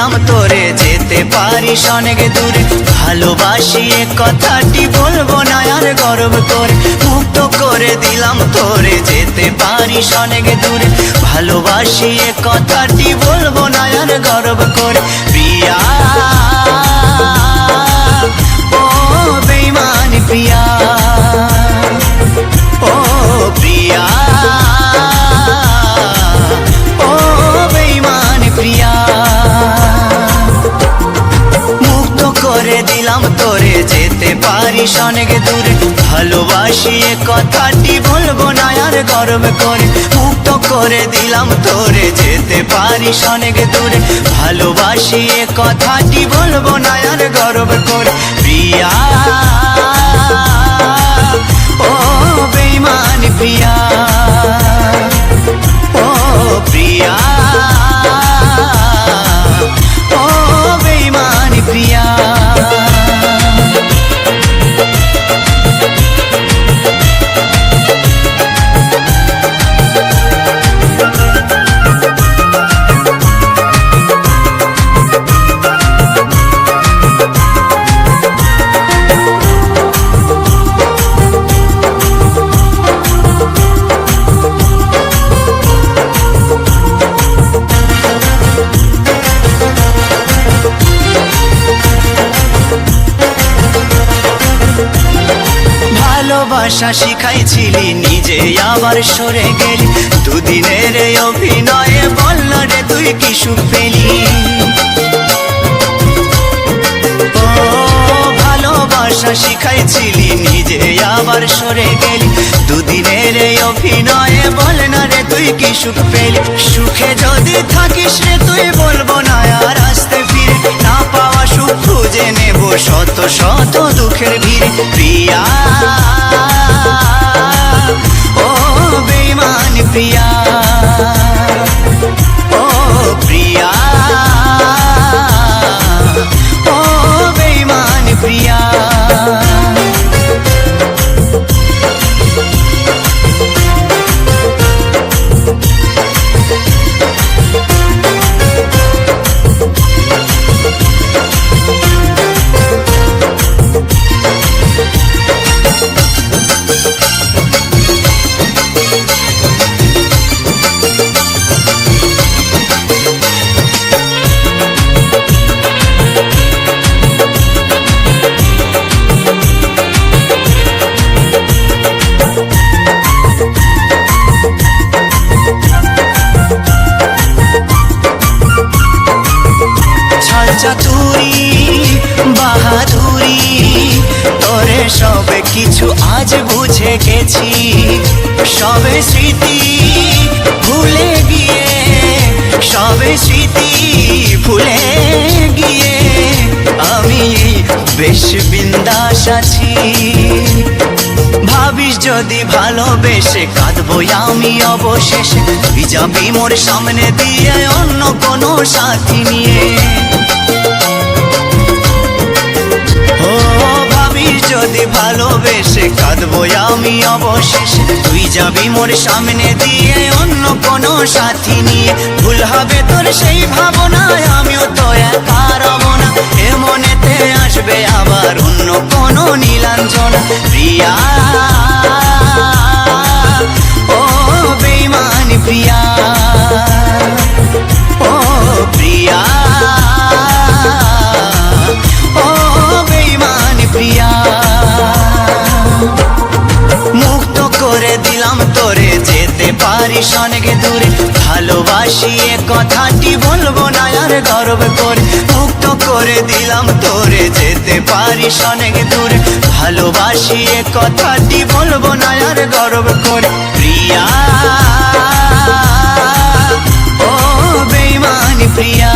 দিলাম তোরে যেতে পারিস অনেক দূরে। ভালোবাসি এ কথাটি বলবো না আর গর্ব করে। মুক্ত করে দিলাম তোরে যেতে পারিস অনেক দূরে। ভালোবাসি এ কথাটি বলবো না আর গর্ব করে। প্রিয়া ও বেঈমান প্রিয়া, ও প্রিয়া, ও বেঈমান প্রিয়া। মুক্ত করে দিলাম তোরে যেতে পারিস অনেক দূরে। ভালোবাসি এ কথাটি বলবো না আর গর্ব করে। মুক্ত করে দিলাম তোরে যেতে পারিস অনেক দূরে। ভালোবাসি এ কথাটি বলবো না আর গর্ব করে। প্রিয়া ও বেঈমান প্রিয়া, ও প্রিয়া, ও বেঈমান প্রিয়া। ভালোবাসা শিখাইছিলি নিজে আবার সরে গেলি। দুদিনের অভিনয়ে বলল রে তুই কি সুখ পেলি। ও ভালোবাসা শিখাইছিলি নিজে আবার সরে গেলি। দুদিনের অভিনয়ে বল না রে তুই কি সুখ পেলি। সুখে যদি থাকিস রে তুই বলবো না আর আসতে ফিরে। না পাওয়া সুখ খুঁজে নেব শত শত দুঃখের ভিড়ে। প্রিয়া ও বেঈমান প্রিয়া, ও প্রিয়া, ও বেঈমান প্রিয়া। চাতুরি বাহাদুরি তোরে সবে কিছু আজ বুঝে গেছি। সবে স্মৃতি ভুলে গিয়ে, সবে স্মৃতি ভুলে গিয়ে আমি বেশ বিন্দাস আছি। ভাবিস যদি ভালোবেসে কাঁদবো আমি অবশেষে। তুই যাবি মোর সামনে দিয়ে অন্য কোনো সাথী নিয়ে। ও ভাবিস যদি ভালোবেসে কাঁদবো আমি অবশেষে। তুই যাবি মোর সামনে দিয়ে অন্য কোনো সাথী নিয়ে। ভুল হবে তোর সেই ভাবনায় আমিও তো একা রব না। এ মনেতে আসবে আবার অন্য কোনো নীলাঞ্জনা। প্রিয়া ও বেঈমান প্রিয়া, ও প্রিয়া, ও বেঈমান প্রিয়া। মুক্ত করে দিলাম তোরে যেতে পারিস অনেক দূরে। ভালোবাসি এ কথাটি বলবো না আর গর্ব করে। মুক্ত করে দিলাম তোরে যেতে পারিস অনেক দূরে। ভালোবাসি এ কথাটি বলবো না আর গর্ব করে। প্রিয়া ও বেঈমান প্রিয়া।